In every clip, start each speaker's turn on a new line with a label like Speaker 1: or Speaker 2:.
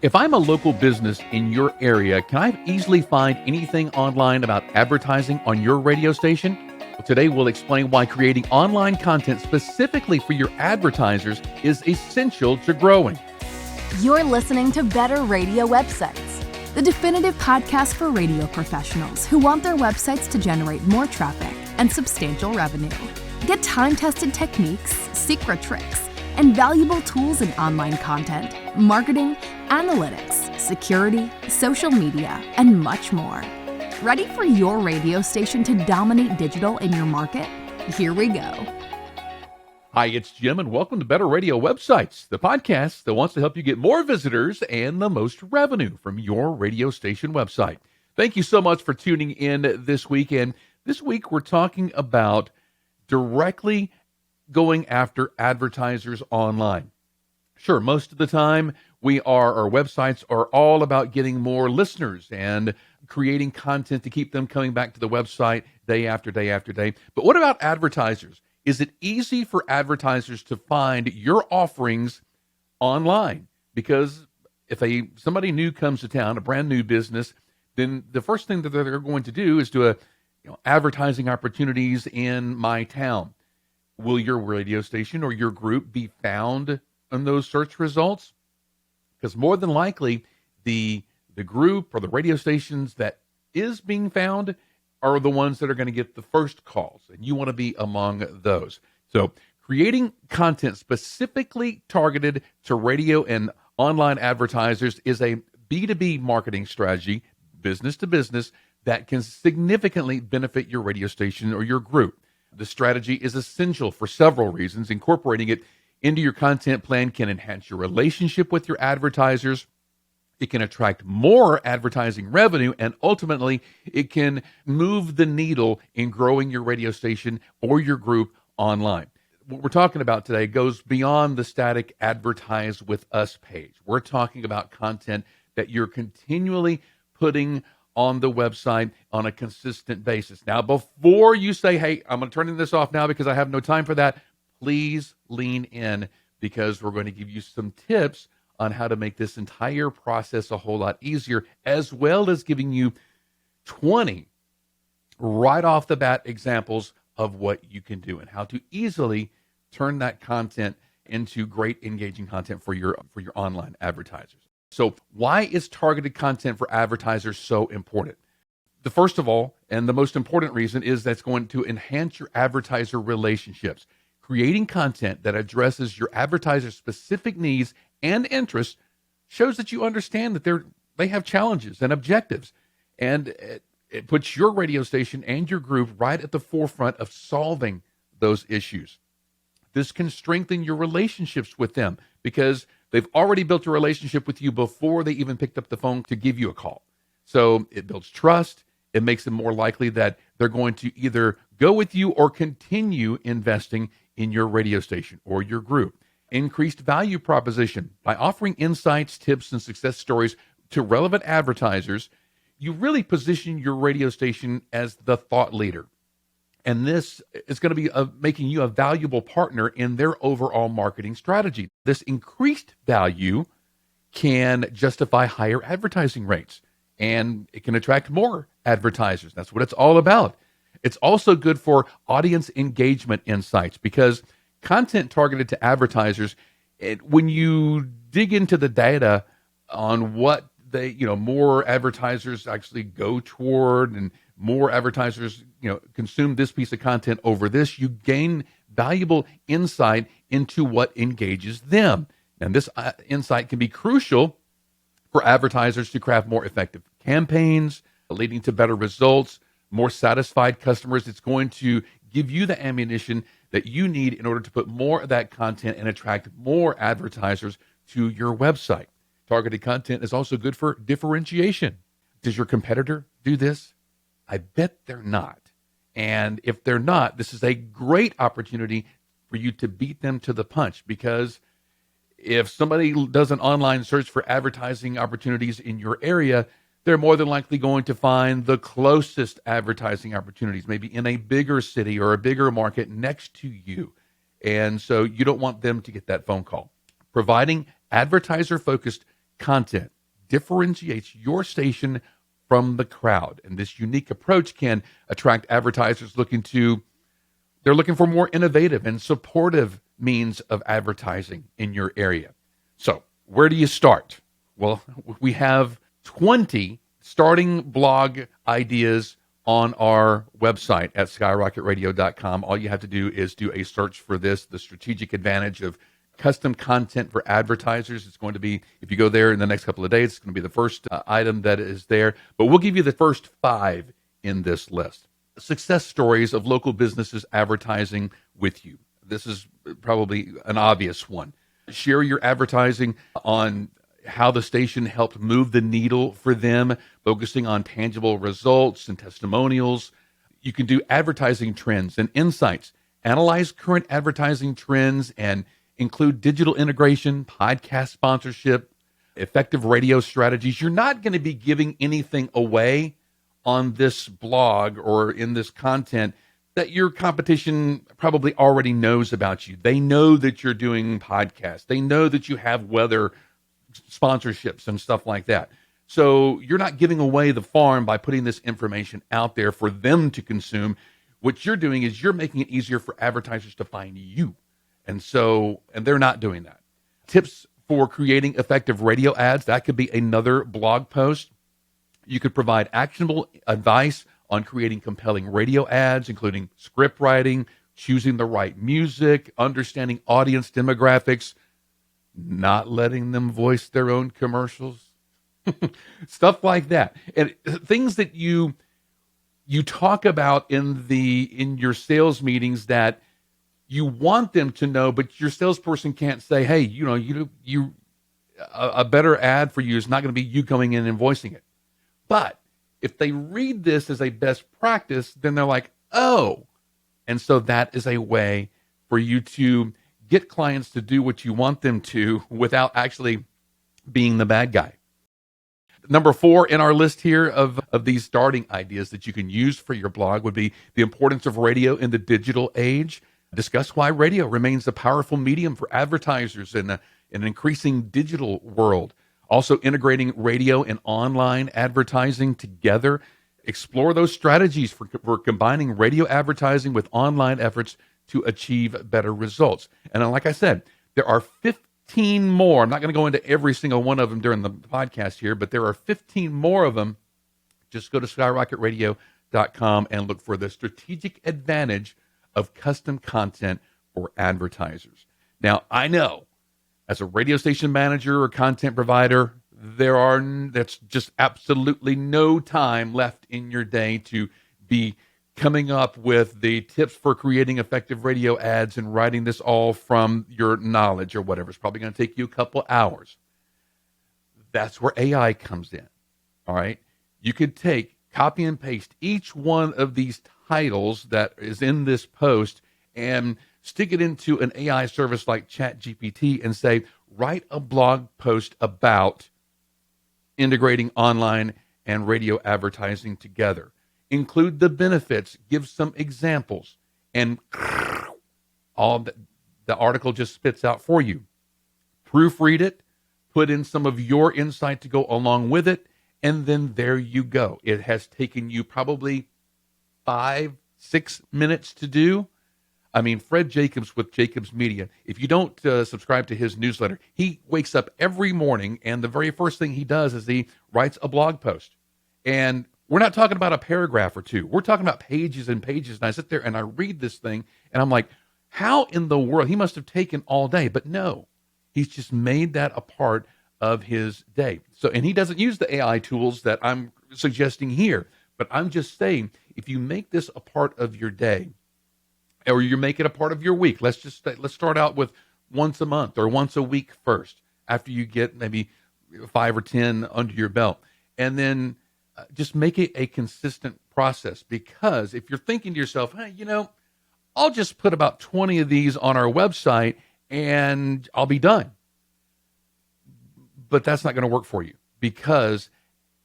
Speaker 1: If I'm a local business in your area, can I easily find anything online about advertising on your radio station? Well, today we'll explain why creating online content specifically for your advertisers is essential to growing.
Speaker 2: You're listening to Better Radio Websites, the definitive podcast for radio professionals who want their websites to generate more traffic and substantial revenue. Get time-tested techniques, secret tricks, and valuable tools in online content, marketing, analytics, security, social media, and much more. Ready for your radio station to dominate digital in your market? Here we go.
Speaker 1: Hi, it's Jim, and welcome to Better Radio Websites, the podcast that wants to help you get more visitors and the most revenue from your radio station website. Thank you so much for tuning in this week. And this week we're talking about directly going after advertisers online. Sure, most of the time our websites are all about getting more listeners and creating content to keep them coming back to the website day after day after day. But what about advertisers? Is it easy for advertisers to find your offerings online? Because if somebody new comes to town, a brand new business, then the first thing that they're going to do is do advertising opportunities in my town. Will your radio station or your group be found in those search results? Because more than likely, the group or the radio stations that is being found are the ones that are going to get the first calls, and you want to be among those. So creating content specifically targeted to radio and online advertisers is a B2B marketing strategy, business to business, that can significantly benefit your radio station or your group. The strategy is essential for several reasons. Incorporating it into your content plan can enhance your relationship with your advertisers. It can attract more advertising revenue, and ultimately, it can move the needle in growing your radio station or your group online. What we're talking about today goes beyond the static Advertise with Us page. We're talking about content that you're continually putting on the website on a consistent basis. Now, before you say, hey, I'm going to turn this off now because I have no time for that, please lean in, because we're going to give you some tips on how to make this entire process a whole lot easier, as well as giving you 20 right off the bat examples of what you can do and how to easily turn that content into great engaging content for your online advertisers. So why is targeted content for advertisers so important? The first of all, and the most important reason, is that's going to enhance your advertiser relationships. Creating content that addresses your advertiser's specific needs and interests shows that you understand that they have challenges and objectives. And it puts your radio station and your group right at the forefront of solving those issues. This can strengthen your relationships with them because they've already built a relationship with you before they even picked up the phone to give you a call. So it builds trust. It makes it more likely that they're going to either go with you or continue investing in your radio station or your group. Increased value proposition. By offering insights, tips, and success stories to relevant advertisers, you really position your radio station as the thought leader. And this is going to be making you a valuable partner in their overall marketing strategy. This increased value can justify higher advertising rates, and it can attract more advertisers. That's what it's all about. It's also good for audience engagement insights, because content targeted to advertisers, when you dig into the data on what more advertisers actually go toward and more advertisers, consume this piece of content over this, you gain valuable insight into what engages them. And this insight can be crucial for advertisers to craft more effective campaigns, leading to better results, more satisfied customers. It's going to give you the ammunition that you need in order to put more of that content and attract more advertisers to your website. Targeted content is also good for differentiation. Does your competitor do this? I bet they're not. And if they're not, this is a great opportunity for you to beat them to the punch, because if somebody does an online search for advertising opportunities in your area, they're more than likely going to find the closest advertising opportunities, maybe in a bigger city or a bigger market next to you. And so you don't want them to get that phone call. Providing advertiser-focused content differentiates your station from the crowd. And this unique approach can attract advertisers they're looking for more innovative and supportive means of advertising in your area. So where do you start? Well, we have 20 starting blog ideas on our website at skyrocketradio.com. All you have to do is do a search for this, the strategic advantage of custom content for advertisers. It's going to be, if you go there in the next couple of days, it's going to be the first item that is there. But we'll give you the first 5 in this list. Success stories of local businesses advertising with you. This is probably an obvious one. Share your advertising on how the station helped move the needle for them, focusing on tangible results and testimonials. You can do advertising trends and insights. Analyze current advertising trends and include digital integration, podcast sponsorship, effective radio strategies. You're not going to be giving anything away on this blog or in this content that your competition probably already knows about you. They know that you're doing podcasts. They know that you have weather sponsorships and stuff like that. So you're not giving away the farm by putting this information out there for them to consume. What you're doing is you're making it easier for advertisers to find you. And they're not doing that. Tips for creating effective radio ads. That could be another blog post. You could provide actionable advice on creating compelling radio ads, including script writing, choosing the right music, understanding audience demographics, not letting them voice their own commercials, stuff like that. And things that you talk about in your sales meetings that you want them to know, but your salesperson can't say, hey, a better ad for you is not going to be you going in and voicing it. But if they read this as a best practice, then they're like, oh. And so that is a way for you to get clients to do what you want them to without actually being the bad guy. Number 4 in our list here of these starting ideas that you can use for your blog would be the importance of radio in the digital age. Discuss why radio remains a powerful medium for advertisers in an increasing digital world. Also integrating radio and online advertising together. Explore those strategies for combining radio advertising with online efforts to achieve better results. And like I said, there are 15 more. I'm not going to go into every single one of them during the podcast here, but there are 15 more of them. Just go to skyrocketradio.com and look for the strategic advantage of custom content for advertisers. Now, I know as a radio station manager or content provider, that's just absolutely no time left in your day to be coming up with the tips for creating effective radio ads and writing this all from your knowledge or whatever. It's probably going to take you a couple hours. That's where AI comes in. All right. You could copy and paste each one of these titles that is in this post and stick it into an AI service like ChatGPT and say, write a blog post about integrating online and radio advertising together. Include the benefits, give some examples, and all the article just spits out for you. Proofread it, put in some of your insight to go along with it, and then there you go. It has taken you probably 5-6 minutes to do. I mean, Fred Jacobs with Jacobs Media, if you don't subscribe to his newsletter, he wakes up every morning, and the very first thing he does is he writes a blog post. And we're not talking about a paragraph or two. We're talking about pages and pages. And I sit there and I read this thing, and I'm like, how in the world? He must have taken all day. But no, he's just made that a part of his day. So, and he doesn't use the AI tools that I'm suggesting here. But I'm just saying, if you make this a part of your day, or you make it a part of your week. Let's start out with once a month or once a week first, after you get maybe 5 or 10 under your belt. And then just make it a consistent process, because if you're thinking to yourself, hey, I'll just put about 20 of these on our website and I'll be done. But that's not going to work for you, because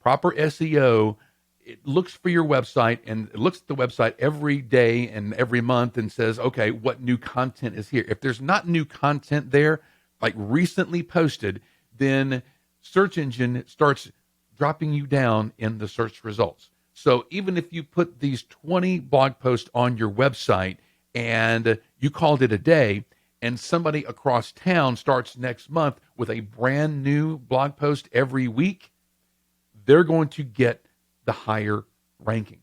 Speaker 1: proper SEO, it looks for your website, and it looks at the website every day and every month and says, okay, what new content is here? If there's not new content there, like recently posted, then search engine starts dropping you down in the search results. So even if you put these 20 blog posts on your website and you called it a day, and somebody across town starts next month with a brand new blog post every week, they're going to get the higher ranking.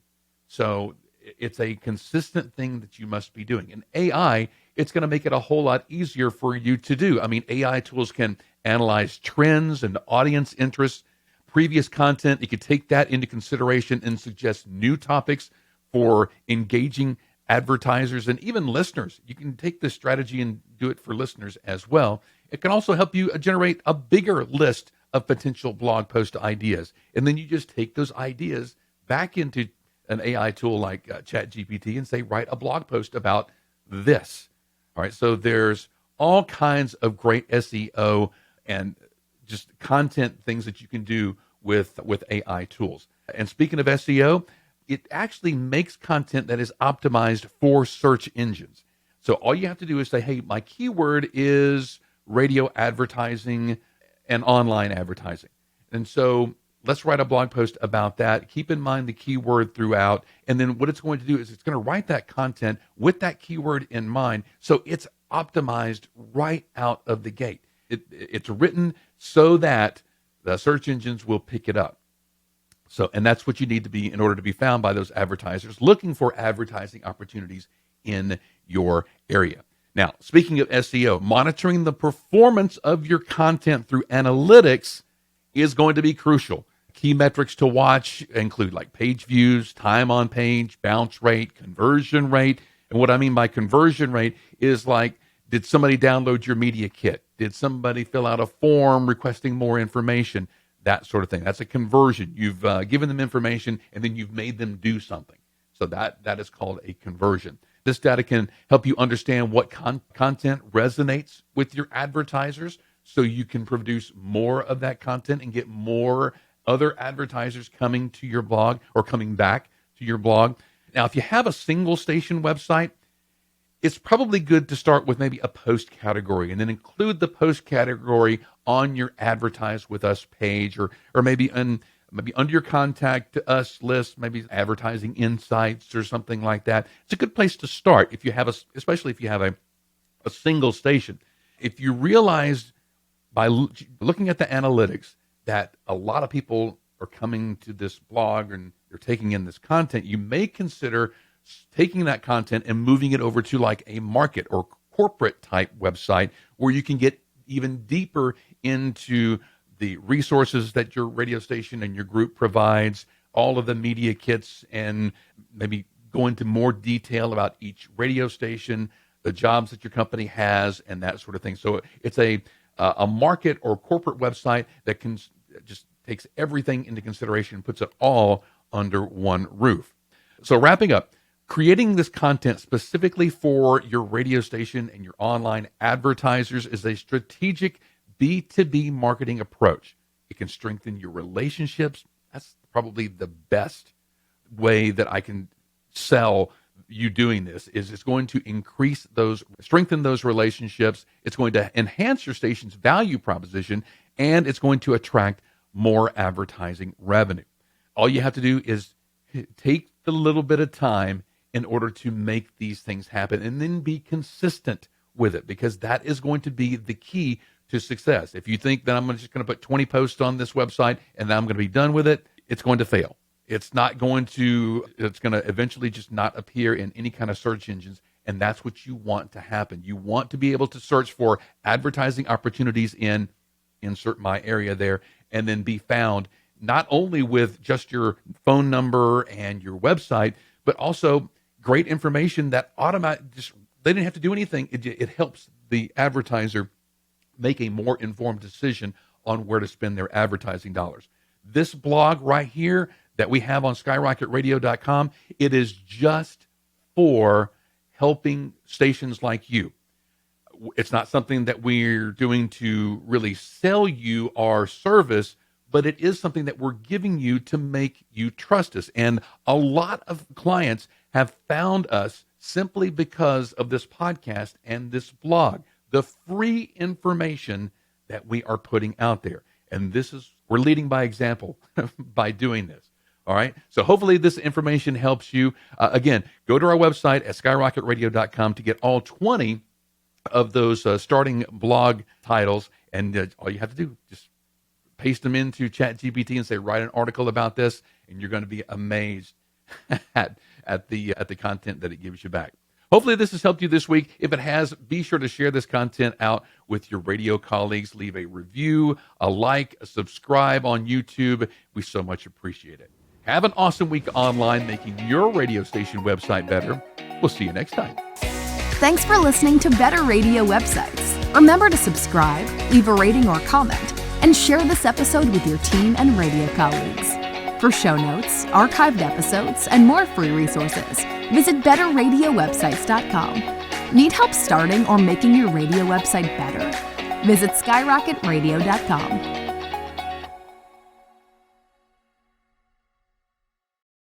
Speaker 1: So it's a consistent thing that you must be doing. And AI, it's going to make it a whole lot easier for you to do. I mean, AI tools can analyze trends and audience interests, previous content. It could take that into consideration and suggest new topics for engaging advertisers and even listeners. You can take this strategy and do it for listeners as well. It can also help you generate a bigger list of potential blog post ideas. And then you just take those ideas back into an AI tool like ChatGPT and say, write a blog post about this. All right. So there's all kinds of great SEO and just content things that you can do with AI tools. And speaking of SEO, it actually makes content that is optimized for search engines. So all you have to do is say, hey, my keyword is radio advertising and online advertising. And so let's write a blog post about that. Keep in mind the keyword throughout. And then what it's going to do is it's going to write that content with that keyword in mind. So it's optimized right out of the gate. It's written so that the search engines will pick it up. So, and that's what you need to be in order to be found by those advertisers looking for advertising opportunities in your area. Now, speaking of SEO, monitoring the performance of your content through analytics is going to be crucial. Key metrics to watch include like page views, time on page, bounce rate, conversion rate. And what I mean by conversion rate is like, did somebody download your media kit? Did somebody fill out a form requesting more information? That sort of thing. That's a conversion. You've given them information and then you've made them do something. So that is called a conversion. This data can help you understand what content resonates with your advertisers so you can produce more of that content and get more other advertisers coming to your blog or coming back to your blog. Now, if you have a single station website, it's probably good to start with maybe a post category and then include the post category on your Advertise with Us page or maybe under your Contact Us list, maybe advertising insights or something like that. It's a good place to start if you have especially if you have a single station. If you realize by looking at the analytics that a lot of people are coming to this blog and you're taking in this content, you may consider taking that content and moving it over to like a market or corporate type website where you can get even deeper into the resources that your radio station and your group provides, all of the media kits, and maybe go into more detail about each radio station, the jobs that your company has, and that sort of thing. So it's a market or corporate website that can just takes everything into consideration and puts it all under one roof. So wrapping up, creating this content specifically for your radio station and your online advertisers is a strategic B2B marketing approach. It can strengthen your relationships. That's probably the best way that I can sell you doing this. Is it's going to strengthen those relationships. It's going to enhance your station's value proposition, and it's going to attract more advertising revenue. All you have to do is take the little bit of time in order to make these things happen and then be consistent with it, because that is going to be the key to success. If you think that I'm just going to put 20 posts on this website and then I'm going to be done with it, it's going to fail. It's going to eventually just not appear in any kind of search engines. And that's what you want to happen. You want to be able to search for advertising opportunities in insert my area there, and then be found not only with just your phone number and your website, but also great information that they didn't have to do anything. It helps the advertiser make a more informed decision on where to spend their advertising dollars. This blog right here that we have on skyrocketradio.com, it is just for helping stations like you. It's not something that we're doing to really sell you our service, but it is something that we're giving you to make you trust us. And a lot of clients have found us simply because of this podcast and this blog, the free information that we are putting out there. And we're leading by example by doing this. All right. So hopefully this information helps you. Again, go to our website at skyrocketradio.com to get all 20 of those starting blog titles. And all you have to do, just paste them into ChatGPT and say, write an article about this. And you're going to be amazed at the content that it gives you back. Hopefully this has helped you this week. If it has, be sure to share this content out with your radio colleagues. Leave a review, a like, a subscribe on YouTube. We so much appreciate it. Have an awesome week online making your radio station website better. We'll see you next time.
Speaker 2: Thanks for listening to Better Radio Websites. Remember to subscribe, leave a rating or comment, and share this episode with your team and radio colleagues. For show notes, archived episodes, and more free resources, visit betterradiowebsites.com. Need help starting or making your radio website better? Visit skyrocketradio.com.